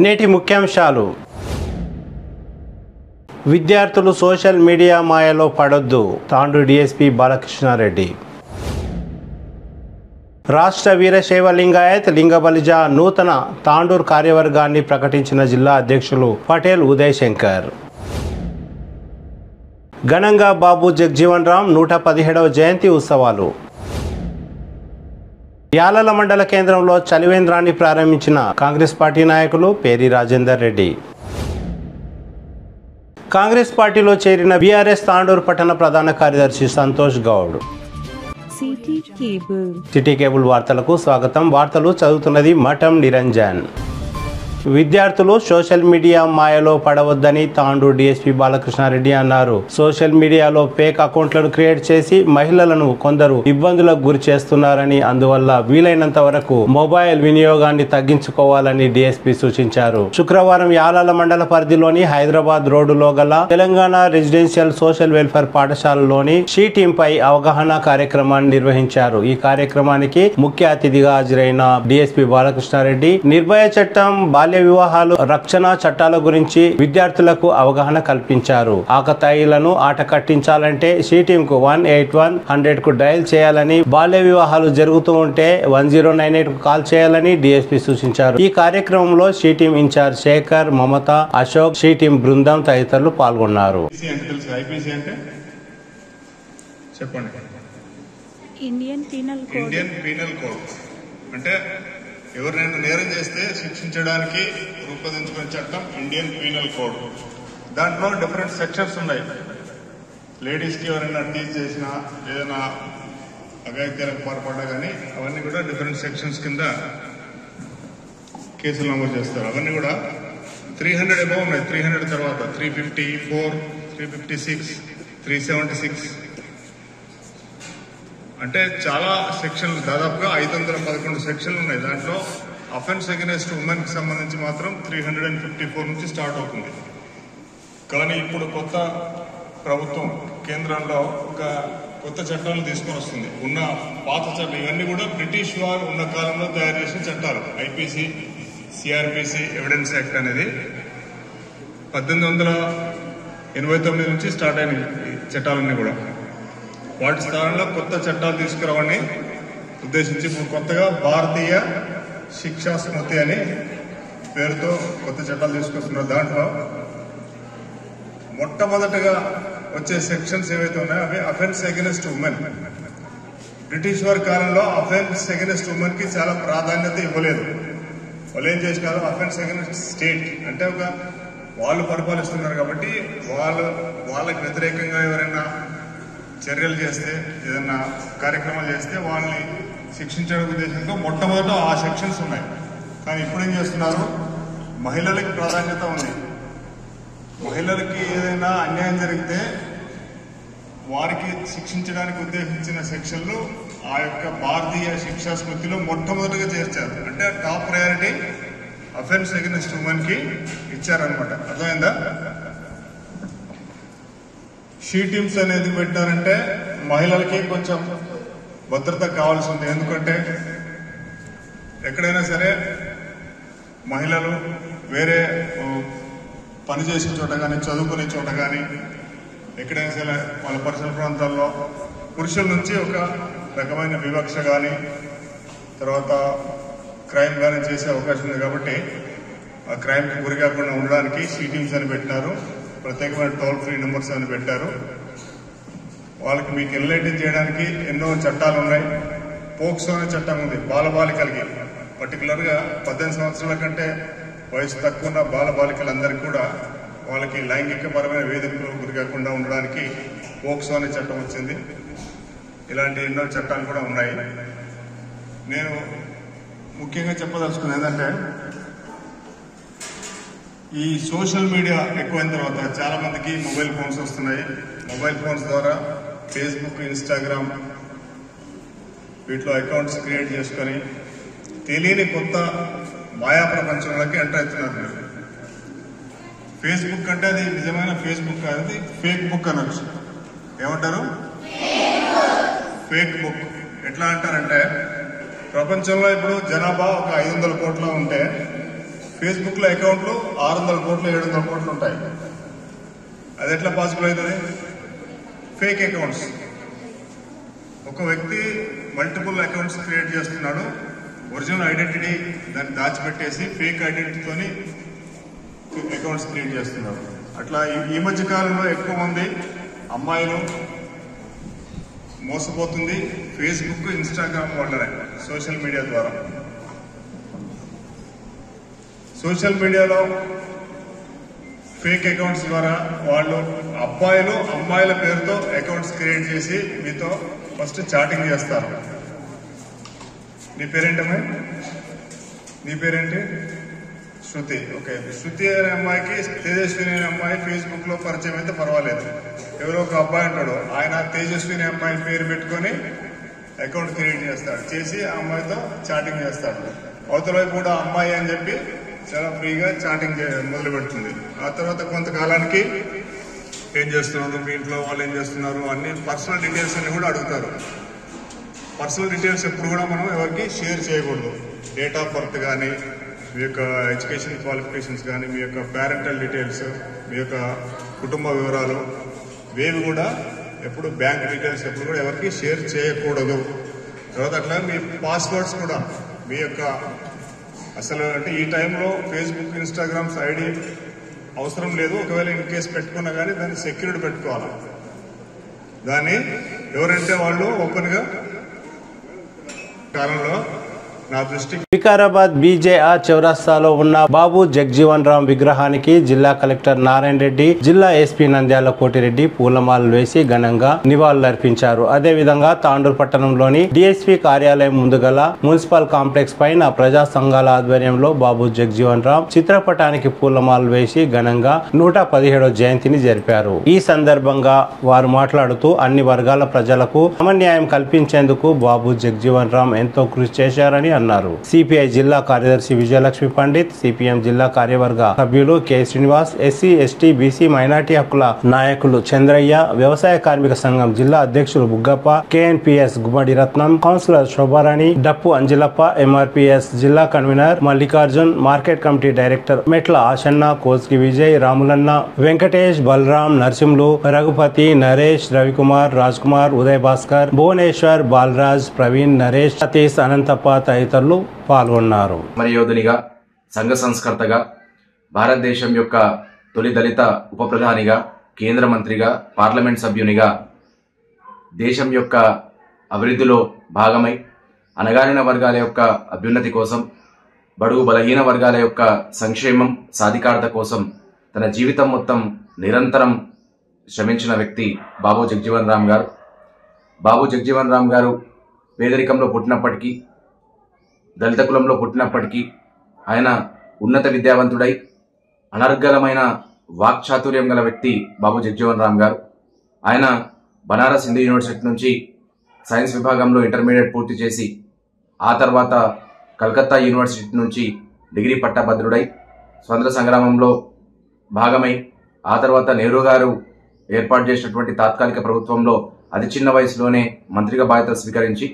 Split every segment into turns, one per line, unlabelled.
నేటి ముఖ్యాంశాలు. విద్యార్థులు సోషల్ మీడియా మాయలో పడొద్దు. తాండూరు డీఎస్పీ బాలకృష్ణారెడ్డి. రాష్ట్ర వీరశైవ లింగాయత్ లింగబలిజ నూతన తాండూరు కార్యవర్గాన్ని ప్రకటించిన జిల్లా అధ్యక్షులు పటేల్ ఉదయ్ శంకర్. ఘనంగా బాబు జగ్జీవన్ రామ్ 117వ జయంతి ఉత్సవాలు. యాలల మండల కేంద్రంలో చలివేంద్రాన్ని ప్రారంభించిన కాంగ్రెస్ పార్టీ నాయకులు పేరి రాజేందర్ రెడ్డి. కాంగ్రెస్ పార్టీలో చేరిన బీఆర్ఎస్ తాండూరు పట్టణ ప్రధాన కార్యదర్శి సంతోష్ గౌడ్. సిటీ కేబుల్ వార్తలకు స్వాగతం. వార్తలు చదువుతున్నది మఠం నిరంజన్. విద్యార్థులు సోషల్ మీడియా మాయలో పడవద్దని తాండూరు డీఎస్పీ బాలకృష్ణారెడ్డి అన్నారు. సోషల్ మీడియాలో ఫేక్ అకౌంట్లను క్రియేట్ చేసి మహిళలను కొందరు ఇబ్బందులకు గురి చేస్తున్నారని, అందువల్ల వీలైనంత వరకు మొబైల్ వినియోగాన్ని తగ్గించుకోవాలని డీఎస్పీ సూచించారు. శుక్రవారం యాలాల మండల పరిధిలోని హైదరాబాద్ రోడ్డులో గల తెలంగాణ రెసిడెన్షియల్ సోషల్ వెల్ఫేర్ పాఠశాలలోని షీ టీమ్ పై అవగాహన కార్యక్రమాన్ని నిర్వహించారు. ఈ కార్యక్రమానికి ముఖ్య అతిథిగా హాజరైన డీఎస్పీ బాలకృష్ణారెడ్డి నిర్భయ చట్టం, బాల్య వివాహాలు, రక్షణ చట్టాల గురించి విద్యార్థులకు అవగాహన కల్పించారు. ఆకతాయిలను ఆట కట్టించాలంటే షీ టీమ్ కు 18100 కు డయల్ చేయాలని, బాల్య వివాహాలు జరుగుతూ ఉంటే 1098 కు కాల్ చేయాలని డీఎస్పీ సూచించారు. ఈ కార్యక్రమంలో she team incharge Shekhar, Mamata, Ashok, she team బృందం తదితరులు పాల్గొన్నారు.
ఇండియన్ పీనల్ కోడ్
అంటే ఎవరినైనా నేరం చేస్తే శిక్షించడానికి రూపొందించుకునే చట్టం ఇండియన్ పీనల్ కోడ్. దాంట్లో డిఫరెంట్ సెక్షన్స్ ఉన్నాయి. లేడీస్కి ఎవరైనా టీచ్ చేసినా, ఏదైనా అఘాయిత్యాలకు పాల్పడ్డా కానీ అవన్నీ కూడా డిఫరెంట్ సెక్షన్స్ కింద కేసులు నమోదు చేస్తారు. అవన్నీ కూడా 300 అబౌవ్ ఉన్నాయి. 300 తర్వాత 354, 356, 376 అంటే చాలా సెక్షన్లు, దాదాపుగా 511 సెక్షన్లు ఉన్నాయి. దాంట్లో అఫెన్స్ అగెన్స్ట్ ఉమెన్ కి సంబంధించి మాత్రం 354 నుంచి స్టార్ట్ అవుతుంది. కానీ ఇప్పుడు కొత్త ప్రభుత్వం కేంద్రంలో ఒక కొత్త చట్టాలు తీసుకొని వస్తుంది. ఉన్న పాత చట్టాలు ఇవన్నీ కూడా బ్రిటిష్ వారు ఉన్న కాలంలో తయారు చేసిన చట్టాలు. ఐపీసీ, సిఆర్పిసి, ఎవిడెన్స్ యాక్ట్ అనేది 1889 నుంచి స్టార్ట్ అయిన చట్టాలన్నీ కూడా. వాటి స్థానంలో కొత్త చట్టాలు తీసుకురావని ఉద్దేశించి ఇప్పుడు కొత్తగా భారతీయ శిక్షా స్మృతి అని పేరుతో కొత్త చట్టాలు తీసుకొస్తున్నారు. దాంట్లో మొట్టమొదటగా వచ్చే సెక్షన్స్ ఏవైతే ఉన్నాయో అవి అఫెన్స్ అగెన్స్ట్ ఉమెన్. బ్రిటిష్ వారి కాలంలో అఫెన్స్ అగెన్స్ట్ ఉమెన్ కి చాలా ప్రాధాన్యత ఇవ్వలేదు. వాళ్ళు ఏం చేసినారు, అఫెన్స్ అగెన్స్ట్ స్టేట్ అంటే ఒక వాళ్ళు పరిపాలిస్తున్నారు కాబట్టి వాళ్ళకి వ్యతిరేకంగా ఎవరైనా చర్యలు చేస్తే, ఏదన్నా కార్యక్రమాలు చేస్తే వాళ్ళని శిక్షించడం ఉద్దేశంతో మొట్టమొదట ఆ సెక్షన్స్ ఉన్నాయి. కానీ ఇప్పుడు ఏం చేస్తున్నారు, మహిళలకి ప్రాధాన్యత ఉంది. మహిళలకి ఏదైనా అన్యాయం జరిగితే వారికి శిక్షించడానికి ఉద్దేశించిన సెక్షన్లు ఆ యొక్క భారతీయ శిక్షా స్మృతిలో మొట్టమొదటిగా చేర్చారు. అంటే top priority offence against women కి ఇచ్చారనమాట. అర్థమైందా? షీ టీమ్స్ అనేది పెట్టారంటే మహిళలకి కొంచెం భద్రత కావాల్సి ఉంది. ఎందుకంటే ఎక్కడైనా సరే మహిళలు వేరే పని చేసే చోట కానీ, చదువుకునే చోట కానీ, ఎక్కడైనా సరే వాళ్ళ పరిసర ప్రాంతాల్లో పురుషుల నుంచి ఒక రకమైన వివక్ష కానీ, తర్వాత క్రైమ్ కానీ చేసే అవకాశం ఉంది. కాబట్టి ఆ క్రైమ్కి గురి కాకుండా ఉండడానికి షీ టీమ్స్ అని పెట్టినారు. ప్రత్యేకమైన టోల్ ఫ్రీ నెంబర్స్ అని పెట్టారు. వాళ్ళకి మీకు ఎన్లైటన్ చేయడానికి ఎన్నో చట్టాలు ఉన్నాయి. పోక్సో అనే చట్టం ఉంది బాలబాలికలకి. పర్టికులర్గా 18 సంవత్సరాల కంటే వయసు తక్కువ ఉన్న బాలబాలికలందరికీ కూడా వాళ్ళకి లైంగిక పరమైన వేధింపులకు గురి కాకుండా ఉండడానికి పోక్సో అనే చట్టం వచ్చింది. ఇలాంటి ఎన్నో చట్టాలు కూడా ఉన్నాయి. నేను ముఖ్యంగా చెప్పదలుచుకున్నది ఏంటంటే, ఈ సోషల్ మీడియా ఎక్కువైన తర్వాత చాలా మందికి మొబైల్ ఫోన్స్ వస్తున్నాయి. మొబైల్ ఫోన్స్ ద్వారా ఫేస్బుక్, ఇన్స్టాగ్రామ్ వీటిలో అకౌంట్స్ క్రియేట్ చేసుకొని తెలియని కొత్త మాయా ప్రపంచంలోకి ఎంటర్ అవుతున్నారు. ఫేస్బుక్ అంటే అది నిజమైన ఫేస్బుక్ కాదు, అది ఫేక్ బుక్ అనొచ్చు. ఏమంటారు? Fake book. ఎట్లా అంటారంటే, ప్రపంచంలో ఇప్పుడు జనాభా ఒక 500 కోట్ల ఉంటే ఫేస్బుక్ లో అకౌంట్లు 600 కోట్లు 700 కోట్లు ఉంటాయి. అది ఎట్లా పాసిబుల్ అవుతుంది? Fake accounts. ఒక వ్యక్తి మల్టిపుల్ అకౌంట్స్ క్రియేట్ చేస్తున్నాడు, ఒరిజినల్ ఐడెంటిటీ దాన్ని దాచిపెట్టేసి ఫేక్ ఐడెంటిటీతోని అకౌంట్స్ క్రియేట్ చేస్తున్నారు. అట్లా ఈ మధ్య కాలంలో ఎక్కువ మంది అమ్మాయిలు మోసపోతుంది ఫేస్బుక్, ఇన్స్టాగ్రామ్ వల్లనే, సోషల్ మీడియా ద్వారా. సోషల్ మీడియాలో ఫేక్ అకౌంట్స్ ద్వారా వాళ్ళు అబ్బాయిలు అమ్మాయిల పేరుతో అకౌంట్స్ క్రియేట్ చేసి మీతో ఫస్ట్ చాటింగ్ చేస్తారు. నీ పేరేంటమ్మా? నీ పేరేంటి? శృతి. ఓకే, శృతి అనే అమ్మాయికి తేజస్విని అనే అమ్మాయి ఫేస్బుక్ లో పరిచయం అయితే పర్వాలేదు. ఎవరో ఒక అబ్బాయి ఉంటాడు, ఆయన తేజస్విని అమ్మాయి పేరు పెట్టుకొని అకౌంట్ క్రియేట్ చేస్తాడు, చేసి ఆ అమ్మాయితో చాటింగ్ చేస్తాడు. అవతల వైపు కూడా అమ్మాయి అని చెప్పి చాలా ఫ్రీగా చాటింగ్ మొదలు పెడుతుంది. ఆ తర్వాత కొంతకాలానికి ఏం చేస్తున్నారు, మీ ఇంట్లో వాళ్ళు ఏం చేస్తున్నారు, అన్ని పర్సనల్ డీటెయిల్స్ అన్ని కూడా అడుగుతారు. పర్సనల్ డీటెయిల్స్ ఎప్పుడు కూడా మనం ఎవరికి షేర్ చేయకూడదు. డేట్ ఆఫ్ బర్త్ కానీ, మీ యొక్క ఎడ్యుకేషన్ క్వాలిఫికేషన్స్ కానీ, మీ యొక్క పేరెంటల్ డీటెయిల్స్, మీ యొక్క కుటుంబ వివరాలు ఇవేవి కూడా ఎప్పుడు, బ్యాంక్ డీటెయిల్స్ ఎప్పుడు కూడా ఎవరికి షేర్ చేయకూడదు. తర్వాత అట్లా మీ పాస్వర్డ్స్ కూడా మీ యొక్క అసలు అంటే ఈ టైంలో ఫేస్బుక్, ఇన్స్టాగ్రామ్స్ ఐడి అవసరం లేదు. ఒకవేళ ఇన్ కేసు పెట్టుకున్నా కానీ దాన్ని సెక్యూరిటీ పెట్టుకోవాలి. దాన్ని ఎవరంటే వాళ్ళు ఓపెన్గా కాలంలో నా దృష్టి
వికారాబాద్ బీజేఆర్ చౌరస్తాలో ఉన్న బాబు జగ్జీవన్ రామ్ విగ్రహానికి జిల్లా కలెక్టర్ నారాయణ రెడ్డి, జిల్లా ఎస్పీ నంద్యాల కోటిరెడ్డి పూలమాలలు వేసి ఘనంగా నివాళులర్పించారు. అదేవిధంగా తాండూరు పట్టణంలోని డిఎస్పీ కార్యాలయం ముందు గల మున్సిపల్ కాంప్లెక్స్ పైన ప్రజా సంఘాల ఆధ్వర్యంలో బాబు జగ్జీవన్ రామ్ చిత్రపటానికి పూలమాలలు వేసి ఘనంగా 117వ జయంతిని జరిపారు. ఈ సందర్భంగా వారు మాట్లాడుతూ అన్ని వర్గాల ప్రజలకు సమన్యాయం కల్పించేందుకు బాబు జగ్జీవన్ రామ్ ఎంతో కృషి చేశారని అన్నారు. సిపిఐ జిల్లా కార్యదర్శి విజయలక్ష్మి పండిత్, సిపిఎం జిల్లా కార్యవర్గ సభ్యులు K Srinivas, SC ST BC minority హక్కుల నాయకులు చంద్రయ్య, వ్యవసాయ కార్మిక సంఘం జిల్లా అధ్యక్షులు బుగ్గప్ప, కేఎన్పిఎస్ గుమ్మడి రత్నం, కౌన్సిలర్ శోభారాణి, డప్పు అంజిలప్ప, ఎంఆర్పిఎస్ జిల్లా convener Mallikarjun, market committee director మెట్ల ఆశన్న, కోస్కి విజయ్, రాములన్న, వెంకటేష్, బలరాం, నరసింహులు, రఘుపతి, నరేష్, రవికుమార్, రాజ్ కుమార్, ఉదయ్ భాస్కర్, భువనేశ్వర్, బాలరాజ్, ప్రవీణ్, నరేష్, సతీష్, అనంతప్ప తదితరులు పాల్గొన్నారు.
మరి యోధునిగా, సంఘ సంస్కర్తగా, భారతదేశం యొక్క తొలి దళిత ఉప ప్రధానిగా, కేంద్ర మంత్రిగా, పార్లమెంట్ సభ్యునిగా దేశం యొక్క అభివృద్ధిలో భాగమై అణగారిన వర్గాల యొక్క అభ్యున్నతి కోసం, బడుగు బలహీన వర్గాల యొక్క సంక్షేమం సాధికారత కోసం తన జీవితం మొత్తం నిరంతరం శ్రమించిన వ్యక్తి బాబు జగ్జీవన్ రామ్ గారు. బాబు జగ్జీవన్ రామ్ గారు పేదరికంలో పుట్టినప్పటికీ, దళిత కులంలో పుట్టినప్పటికీ ఆయన ఉన్నత విద్యావంతుడై అనర్గళమైన వాక్చాతుర్యం గల వ్యక్తి బాబు జగ్జీవన్ రామ్ గారు. ఆయన బనారస్ హిందూ యూనివర్సిటీ నుంచి సైన్స్ విభాగంలో ఇంటర్మీడియట్ పూర్తి చేసి ఆ తర్వాత కలకత్తా యూనివర్సిటీ నుంచి డిగ్రీ పట్టభద్రుడై స్వాతంత్ర సంగ్రామంలో భాగమై ఆ తర్వాత నెహ్రూ గారు ఏర్పాటు చేసినటువంటి తాత్కాలిక ప్రభుత్వంలో అతి చిన్న వయసులోనే మంత్రిగా బాధ్యతలు స్వీకరించి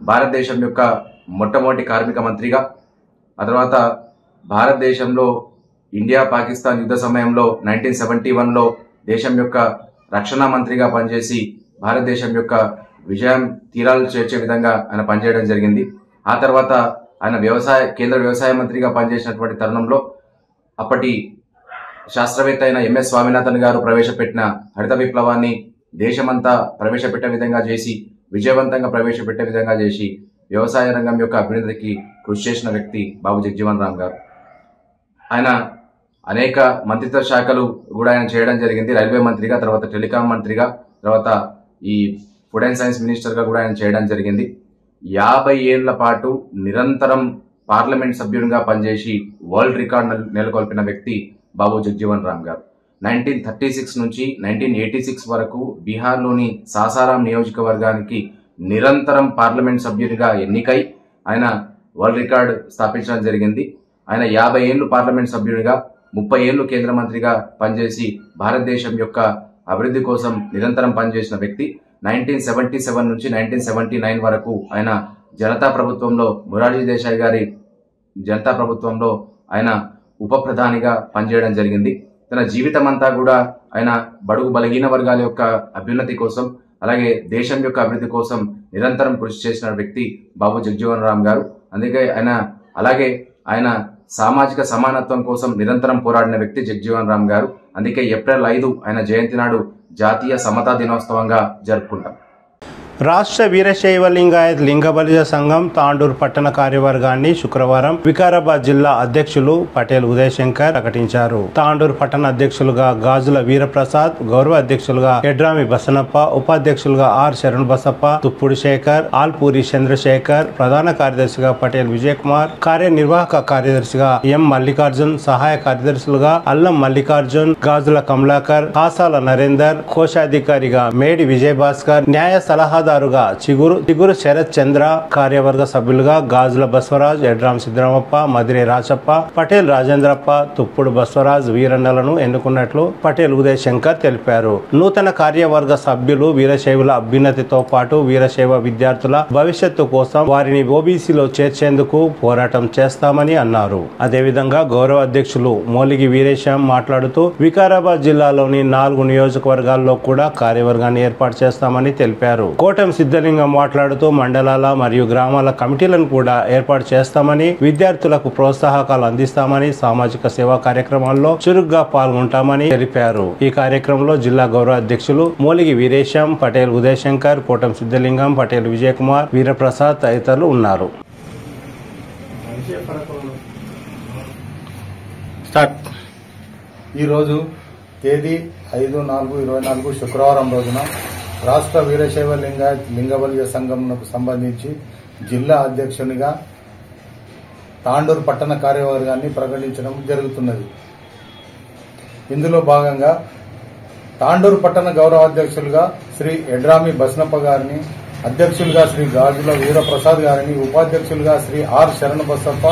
భారతదేశం యొక్క మొట్టమొదటి కార్మిక మంత్రిగా, ఆ తర్వాత భారతదేశంలో ఇండియా పాకిస్తాన్ యుద్ధ సమయంలో 1971లో దేశం యొక్క రక్షణ మంత్రిగా పనిచేసి భారతదేశం యొక్క విజయం తీరాలు చేర్చే విధంగా ఆయన పనిచేయడం జరిగింది. ఆ తర్వాత ఆయన కేంద్ర వ్యవసాయ మంత్రిగా పనిచేసినటువంటి తరుణంలో అప్పటి శాస్త్రవేత్త అయిన ఎంఎస్ స్వామినాథన్ గారు ప్రవేశపెట్టిన హరిత విప్లవాన్ని దేశమంతా ప్రవేశపెట్టే విధంగా చేసి, విజయవంతంగా ప్రవేశపెట్టే విధంగా చేసి వ్యవసాయ రంగం యొక్క అభివృద్ధికి కృషి చేసిన వ్యక్తి బాబు జగ్జీవన్ రామ్ గారు. ఆయన అనేక మంత్రిత్వ శాఖలు కూడా ఆయన చేయడం జరిగింది. రైల్వే మంత్రిగా, తర్వాత టెలికాం మంత్రిగా, తర్వాత ఈ ఫుడ్ అండ్ సైన్స్ మినిస్టర్గా కూడా ఆయన చేయడం జరిగింది. 50 ఏళ్ల పాటు నిరంతరం పార్లమెంట్ సభ్యునిగా పనిచేసి వరల్డ్ రికార్డ్ నెలకొల్పిన వ్యక్తి బాబు జగ్జీవన్ రామ్ గారు. 1936 నుంచి 1986 వరకు బీహార్లోని సాసారాం నియోజకవర్గానికి నిరంతరం పార్లమెంట్ సభ్యునిగా ఎన్నికై ఆయన వరల్డ్ రికార్డ్ స్థాపించడం జరిగింది. ఆయన 50 ఏళ్లు పార్లమెంట్ సభ్యునిగా, 30 ఏళ్లు కేంద్ర మంత్రిగా పనిచేసి భారతదేశం యొక్క అభివృద్ధి కోసం నిరంతరం పనిచేసిన వ్యక్తి. 1977 నుంచి 1979 వరకు ఆయన జనతా ప్రభుత్వంలో, మొరార్జీ దేశాయ్ గారి జనతా ప్రభుత్వంలో ఆయన ఉప ప్రధానిగా పనిచేయడం జరిగింది. తన జీవితం అంతా కూడా ఆయన బడుగు బలహీన వర్గాల యొక్క అభ్యున్నతి కోసం, అలాగే దేశం యొక్క అభివృద్ధి కోసం నిరంతరం కృషి చేసిన వ్యక్తి బాబు జగజీవన్ రామ్ గారు. అందుకే ఆయన సామాజిక సమానత్వం కోసం నిరంతరం పోరాడిన వ్యక్తి జగజీవన్ రామ్ గారు. అందుకే ఏప్రిల్ 5 ఆయన జయంతి నాడు జాతీయ సమతా దినోత్సవంగా జరుపుకుంటాం.
రాష్ట్ర వీరశైవ లింగాయత్ లింగబలిజ సంఘం తాండూరు పట్టణ కార్యవర్గాన్ని శుక్రవారం వికారాబాద్ జిల్లా అధ్యక్షులు పటేల్ ఉదయ్ శంకర్ ప్రకటించారు. తాండూరు పట్టణ అధ్యక్షులుగా గాజుల వీరప్రసాద్, గౌరవ అధ్యక్షులుగా ఎడ్రామి బసనప్ప, ఉపాధ్యక్షులుగా ఆర్ శరణ్ బసప్ప, తుప్పుడు శేఖర్, ఆల్పూరి చంద్రశేఖర్, ప్రధాన కార్యదర్శిగా పటేల్ విజయ్ కుమార్, కార్యనిర్వాహక కార్యదర్శిగా ఎం మల్లికార్జున్, సహాయ కార్యదర్శులుగా అల్లం మల్లికార్జున్, గాజుల కమలాకర్, కాసాల నరేందర్, కోశాధికారిగా మేడి విజయ్ భాస్కర్, న్యాయ సలహాదారుగా చిగురు శరత్ చంద్ర, కార్యవర్గ సభ్యులుగా గాజుల బస్వరాజ్, ఎడ్రాం సిద్ధరామప్ప, మదిరే రాచప్ప, పటేల్ రాజేంద్రప్ప, తుప్పుడు బస్వరాజ్, వీరన్నలను ఎన్నుకున్నట్లు పటేల్ ఉదయ్ శంకర్ తెలిపారు. నూతన కార్యవర్గ సభ్యులు వీరశైవుల అభ్యున్నతితో పాటు వీరశైవ విద్యార్థుల భవిష్యత్తు కోసం వారిని ఓబీసీలో చేర్చేందుకు పోరాటం చేస్తామని అన్నారు. అదేవిధంగా గౌరవ అధ్యక్షులు మోలిగి వీరేశం మాట్లాడుతూ వికారాబాద్ జిల్లాలోని 4 నియోజకవర్గాల్లో కూడా కార్యవర్గాన్ని ఏర్పాటు చేస్తామని తెలిపారు. కోటం సిద్ధలింగం మాట్లాడుతూ మండలాల మరియు గ్రామాల కమిటీలను కూడా ఏర్పాటు చేస్తామని, విద్యార్థులకు ప్రోత్సాహకాలు అందిస్తామని, సామాజిక సేవా కార్యక్రమాల్లో చురుగ్గా పాల్గొంటామని తెలిపారు. ఈ కార్యక్రమంలో జిల్లా గౌరవ అధ్యక్షులు మోలిగి వీరేశం, పటేల్ ఉదయ్ శంకర్, కోటం సిద్ధలింగం, పటేల్ విజయ్ కుమార్, వీరప్రసాద్ తదితరులు ఉన్నారు.
ఈరోజు తేదీ 5/4/24 శుక్రవారం రోజున రాష్ట్ర వీరశైవ లింగాయత్ లింగబలిజ సంఘంకు సంబంధించి జిల్లా అధ్యక్షునిగా తాండూరు పట్టణ కార్యవర్గాన్ని ప్రకటించడం జరుగుతున్నది. ఇందులో భాగంగా తాండూరు పట్టణ గౌరవ అధ్యక్షులుగా శ్రీ ఎడ్రామి బస్నప్ప గారిని, అధ్యక్షులుగా శ్రీ గాజుల వీరప్రసాద్ గారిని, ఉపాధ్యక్షులుగా శ్రీ ఆర్ శరణ్ బసప్ప,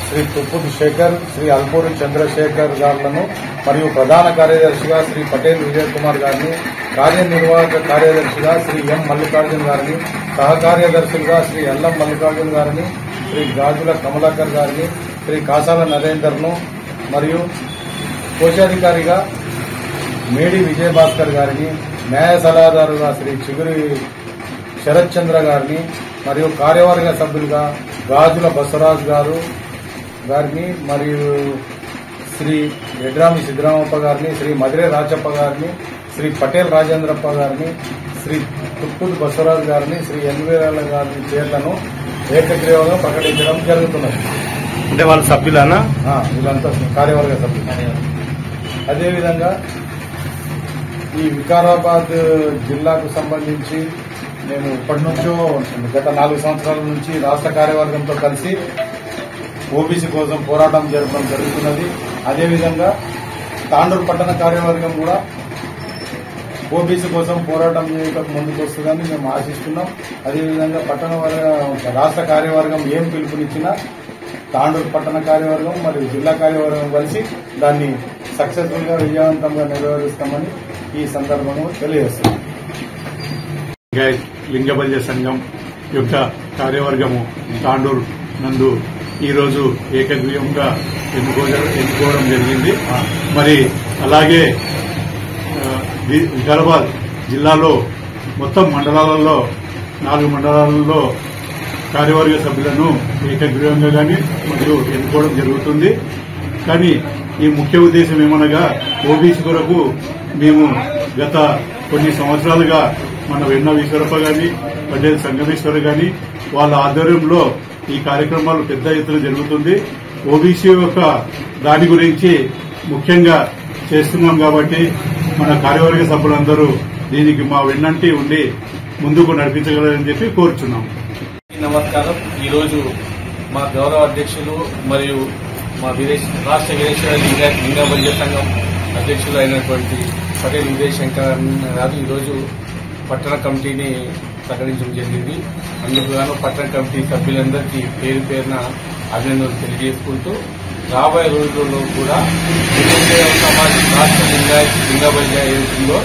శ్రీ తుప్పుడు శేఖర్, శ్రీ అల్పూరి చంద్రశేఖర్ గారులను మరియు ప్రధాన కార్యదర్శిగా శ్రీ పటేల్ విజయ్ కుమార్ గారిని, కార్యనిర్వాహక కార్యదర్శిగా శ్రీ ఎం మల్లికార్జున్ గారిని, సహకార్యదర్శులుగా శ్రీ అల్లం మల్లికార్జున్ గారిని, శ్రీ గాజుల కమలాకర్ గారిని, శ్రీ కాసాల నరేందర్ను మరియు కోశాధికారిగా మేడి విజయ్ భాస్కర్ గారిని, న్యాయ సలహాదారుగా శ్రీ చిగురి శరత్ చంద్ర గారిని మరియు కార్యవర్గ సభ్యులుగా గాజుల బసవరాజ్ గారిని మరియు శ్రీ ఎడ్రామి సిద్ధరామప్ప గారిని, శ్రీ మదిరే రాచప్ప గారిని, శ్రీ పటేల్ రాజేంద్రప్ప గారిని, శ్రీ తుప్పుడు బసవరాజ్ గారిని, శ్రీ ఎన్వీరాల గారి పేర్లను ఏకగ్రీవంగా ప్రకటించడం జరుగుతున్నది.
అంటే వాళ్ళ సభ్యులనా?
వీళ్ళంతా కార్యవర్గ సభ్యులు. అదేవిధంగా ఈ వికారాబాద్ జిల్లాకు సంబంధించి మేము ఇప్పటి నుంచో గత 4 సంవత్సరాల నుంచి రాష్ట్ర కార్యవర్గంతో కలిసి ఓబీసీ కోసం పోరాటం జరపడం జరుగుతున్నది. అదేవిధంగా తాండూరు పట్టణ కార్యవర్గం కూడా ఓబీసీ కోసం పోరాటం చేయక ముందుకు వస్తుందని మేము ఆశిస్తున్నాం. అదేవిధంగా రాష్ట్ర కార్యవర్గం ఏం పిలుపునిచ్చినా తాండూరు పట్టణ కార్యవర్గం మరియు జిల్లా కార్యవర్గం కలిసి దాన్ని సక్సెస్ఫుల్ గా విజయవంతంగా నిర్వహిస్తామని ఈ సందర్భంగా తెలియజేస్తున్నాం.
లింగబలిజ సంఘం యొక్క కార్యవర్గము తాండూరు నందు ఈరోజు ఏకగ్రీవంగా ఎన్నుకోవడం జరిగింది. మరి అలాగే వికారాబాద్ జిల్లాలో మొత్తం మండలాలలో 4 మండలాలలో కార్యవర్గ సభ్యులను ఏకగ్రీవంగా కానీ మరియు ఎన్నుకోవడం జరుగుతుంది. కానీ ఈ ముఖ్య ఉద్దేశం ఏమనగా ఓబీసీ కొరకు మేము గత కొన్ని సంవత్సరాలుగా మన వెన్న ఈశ్వరప్ప గాని, పటేల్ సంగమేశ్వర గాని వాళ్ళ ఆధ్వర్యంలో ఈ కార్యక్రమాలు పెద్ద ఎత్తున జరుగుతుంది. ఓబీసీ యొక్క దాని గురించి ముఖ్యంగా చేస్తున్నాం కాబట్టి మన కార్యవర్గ సభ్యులందరూ దీనికి మా వెన్నంటి ఉండి ముందుకు నడిపించగలరని చెప్పి కోరుచున్నాం.
నమస్కారం. ఈరోజు మా గౌరవ అధ్యక్షులు మరియు మా రాష్ట్ర వీరశైవ లింగబలిజ సంఘం అధ్యక్షులు అయినటువంటి పటేల్ ఉదయ్ శంకర్ గారు ఈరోజు పట్టణ కమిటీని ప్రకటించడం జరిగింది. అందుకు గాను పట్టణ కమిటీ సభ్యులందరికీ పేరు పేరున అభినందనలు తెలియజేసుకుంటూ రాబోయే రోజుల్లో కూడా సమాజ్ రాష్ట్ర లింగబలిజ ఏదైతుందో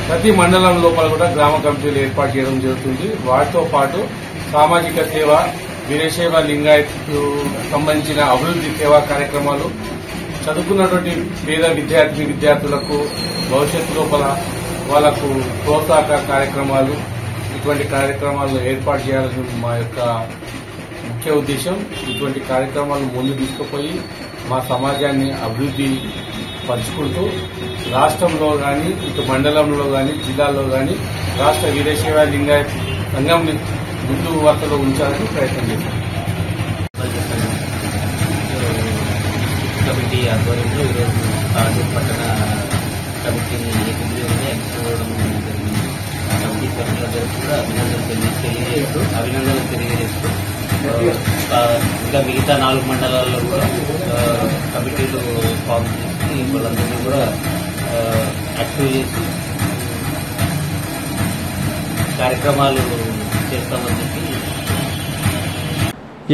ప్రతి మండలం లోపల కూడా గ్రామ కమిటీలు ఏర్పాటు చేయడం జరుగుతుంది. వాటితో పాటు సామాజిక సేవ వీరశైవ లింగాయత్ సంబంధించిన అభివృద్ధి సేవా కార్యక్రమాలు చదువుకున్నటువంటి పేద విద్యార్థులకు భవిష్యత్తు లోపల వాళ్లకు ప్రోత్సాహక కార్యక్రమాలు ఇటువంటి కార్యక్రమాలు ఏర్పాటు చేయాలని మా యొక్క ముఖ్య ఉద్దేశం. ఇటువంటి కార్యక్రమాలు ముందు తీసుకుపోయి మా సమాజాన్ని అభివృద్ధి పరుచుకుంటూ రాష్ట్రంలో కానీ ఇటు మండలంలో కానీ జిల్లాలో కానీ రాష్ట్ర వీరశైవ లింగాయత్ సంఘంని ముందు వరుసలో ఉంచాలని ప్రయత్నం చేశాం.
కమిటీ ఆధ్వర్యంలో ఈరోజు తాండూరు పట్టణ కమిటీని ఎన్నుకోవడం జరిగింది. కమిటీ సభ్యులందరూ కూడా అభినందనలు తెలియజేస్తూ ఇంకా మిగతా 4 మండలాల్లో కూడా కమిటీలు ఫామ్ చేసి వాళ్ళందరినీ కూడా యాక్టివ్ చేసి కార్యక్రమాలు చేస్తామని చెప్పి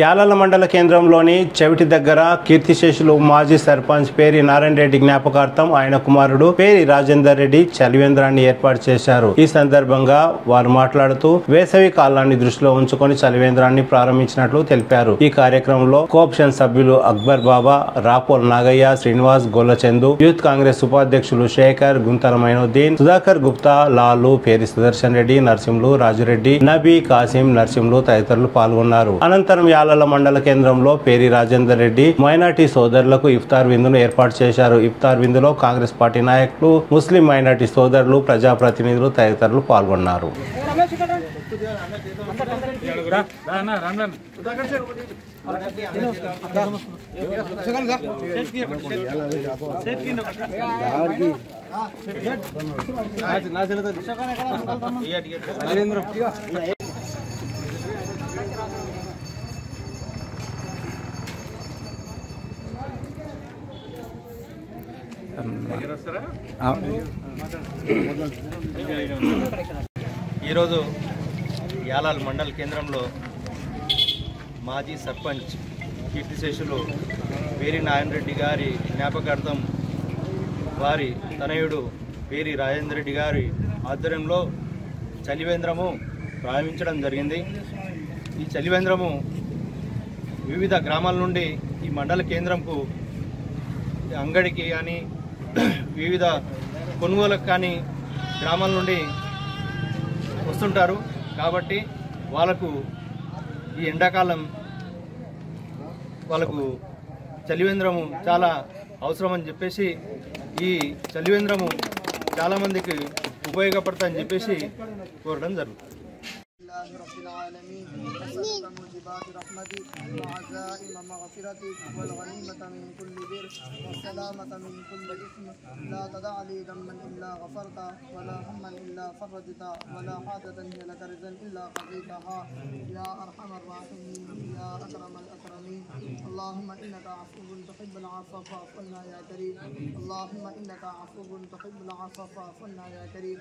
యాలల మండల కేంద్రంలోని చెవిటి దగ్గర కీర్తిశేషులు మాజీ సర్పంచ్ పేరి నారాయణ రెడ్డి జ్ఞాపకార్థం ఆయన కుమారుడు పేరి రాజేందర్ రెడ్డి చలివేంద్రాన్ని ఏర్పాటు చేశారు. ఈ సందర్భంగా వారు మాట్లాడుతూ వేసవి కాలాన్ని దృష్టిలో ఉంచుకొని చలివేంద్రాన్ని ప్రారంభించినట్లు తెలిపారు. ఈ కార్యక్రమంలో కోఆప్షన్ సభ్యులు అక్బర్ బాబా, రాపోల్ నాగయ్య, శ్రీనివాస్, గొల్లచందు, యూత్ కాంగ్రెస్ ఉపాధ్యక్షులు శేఖర్, గుంతల మైనుద్దీన్, సుధాకర్ గుప్తా, లాలు, పేరి సుదర్శన్ రెడ్డి, నర్సింలు, రాజురెడ్డి, నబీ, కాసిం, నర్సింలు తదితరులు పాల్గొన్నారు. అనంతరం యాలల మండల కేంద్రంలో పేరి రాజేందర్ రెడ్డి మైనార్టీ సోదరులకు ఇఫ్తార్ విందును ఏర్పాటు చేశారు. ఇఫ్తార్ విందులో కాంగ్రెస్ పార్టీ నాయకులు, ముస్లిం మైనార్టీ సోదరులు, ప్రజాప్రతినిధులు తదితరులు పాల్గొన్నారు.
ఈరోజు యాలాల్ మండల కేంద్రంలో మాజీ సర్పంచ్ కీర్తిశేషులు పేరి నారాయణ రెడ్డి గారి జ్ఞాపకార్థం వారి తనయుడు పేరి రాజేందర్ రెడ్డి గారి ఆధ్వర్యంలో చలివేంద్రము ప్రారంభించడం జరిగింది. ఈ చలివేంద్రము వివిధ గ్రామాల నుండి ఈ మండల కేంద్రంకు అంగడికి కానీ వివిధ కొనుగోలకు కానీ గ్రామాల నుండి వస్తుంటారు. కాబట్టి వాళ్ళకు ఈ ఎండాకాలం వాళ్ళకు చలివేంద్రము చాలా అవసరమని చెప్పేసి ఈ చలివేంద్రము చాలామందికి ఉపయోగపడతాయని చెప్పేసి కోరడం జరుగుతుంది.
رب العالمين وسلك موجبات رحمتك وعزائم مغفرتك والغنيمة من كل بر والسلامة من كل إثم لا تدع لي ذنبا إلا غفرته ولا هما إلا فرجته ولا حاجة هي لك رزقا إلا قضيتها يا أرحم الراحمين يا أكرم الأكرمين. اللهم إنك عفو تحب العفو فاعف عنا يا كريم. اللهم إنك عفو تحب العفو فاعف عنا يا كريم.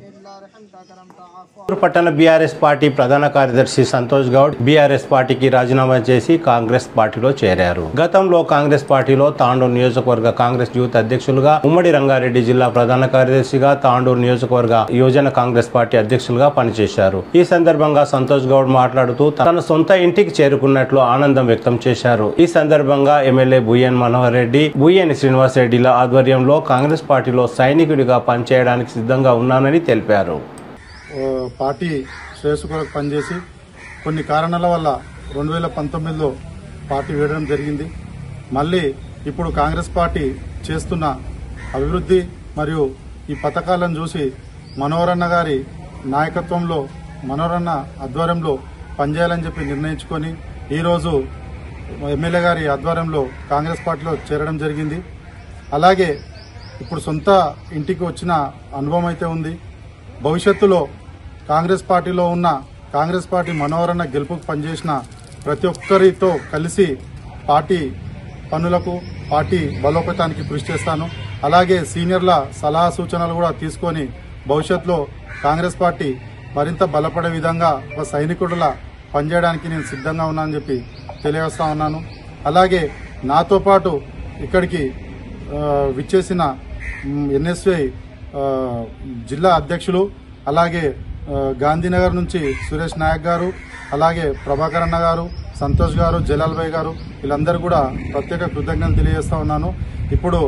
إلا رحمت كرمت عفو.
పట్టణ బీఆర్ఎస్ పార్టీ ప్రధాన కార్యదర్శి సంతోష్ గౌడ్ బీఆర్ఎస్ పార్టీకి రాజీనామా చేసి కాంగ్రెస్ పార్టీలో చేరారు. గతంలో కాంగ్రెస్ పార్టీలో తాండూరు నియోజకవర్గ కాంగ్రెస్ యూత్ అధ్యక్షులుగా, ఉమ్మడి రంగారెడ్డి జిల్లా ప్రధాన కార్యదర్శిగా, తాండూరు నియోజకవర్గ యువజన కాంగ్రెస్ పార్టీ అధ్యక్షులుగా పనిచేశారు. ఈ సందర్భంగా సంతోష్ గౌడ్ మాట్లాడుతూ తన సొంత ఇంటికి చేరుకున్నట్లు ఆనందం వ్యక్తం చేశారు. ఈ సందర్భంగా ఎమ్మెల్యే బుయ్యన్ మనోహర్ రెడ్డి, బుయ్యని శ్రీనివాస్ రెడ్డిల ఆధ్వర్యంలో కాంగ్రెస్ పార్టీలో సైనికుడిగా పనిచేయడానికి సిద్ధంగా ఉన్నానని తెలిపారు.
పార్టీ శ్రేయస్సు కొరకు పనిచేసి కొన్ని కారణాల వల్ల 2019లో పార్టీ వీడడం జరిగింది. మళ్ళీ ఇప్పుడు కాంగ్రెస్ పార్టీ చేస్తున్న అభివృద్ధి మరియు ఈ పథకాలను చూసి మనోహరన్న గారి నాయకత్వంలో, మనోహరన్న ఆధ్వర్యంలో పనిచేయాలని చెప్పి నిర్ణయించుకొని ఈరోజు ఎమ్మెల్యే గారి ఆధ్వర్యంలో కాంగ్రెస్ పార్టీలో చేరడం జరిగింది. అలాగే ఇప్పుడు సొంత ఇంటికి వచ్చిన అనుభవం అయితే ఉంది. భవిష్యత్తులో కాంగ్రెస్ పార్టీలో ఉన్న కాంగ్రెస్ పార్టీ మనోహరన్న గెలుపుకు పనిచేసిన ప్రతి ఒక్కరితో కలిసి పార్టీ పనులకు, పార్టీ బలోపేతానికి కృషి చేస్తాను. అలాగే సీనియర్ల సలహా సూచనలు కూడా తీసుకొని భవిష్యత్తులో కాంగ్రెస్ పార్టీ మరింత బలపడే విధంగా ఒక సైనికుడిలా పనిచేయడానికి నేను సిద్ధంగా ఉన్నానని చెప్పి తెలియజేస్తా ఉన్నాను. అలాగే నాతో పాటు ఇక్కడికి విచ్చేసిన ఎన్ఎస్వై జిల్లా అధ్యక్షులు, అలాగే గాంధీనగర్ నుంచి సురేష్ నాయక్ గారు, అలాగే ప్రభాకర్ అన్న గారు, సంతోష్ గారు, జలాల్ భాయ్ గారు, వీళ్ళందరూ కూడా ప్రత్యేక కృతజ్ఞతలు తెలియజేస్తా ఉన్నాను. ఇప్పుడు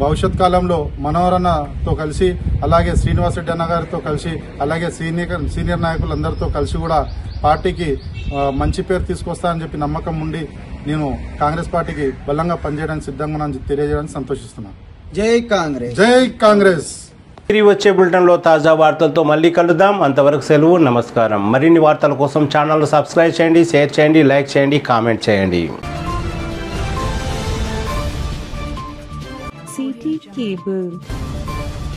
భవిష్యత్ కాలంలో మనోహరన్నతో కలిసి, అలాగే శ్రీనివాస్ రెడ్డి అన్న గారితో కలిసి, అలాగే సీనియర్ నాయకులందరితో కలిసి కూడా పార్టీకి మంచి పేరు తీసుకొస్తానని చెప్పి నమ్మకం ఉండి నేను కాంగ్రెస్ పార్టీకి బలంగా పనిచేయడానికి సిద్ధంగా ఉన్నానని తెలియజేయడానికి సంతోషిస్తున్నాను.
జై కాంగ్రెస్,
జై కాంగ్రెస్.
తిరిగి వచ్చే బులెటిన్లో తాజా వార్తలతో మళ్ళీ కలుద్దాం. అంతవరకు సెలవు, నమస్కారం. మరిన్ని వార్తల కోసం ఛానల్ సబ్స్క్రైబ్ చేయండి, షేర్ చేయండి, లైక్ చేయండి, కామెంట్ చేయండి.
CT Cable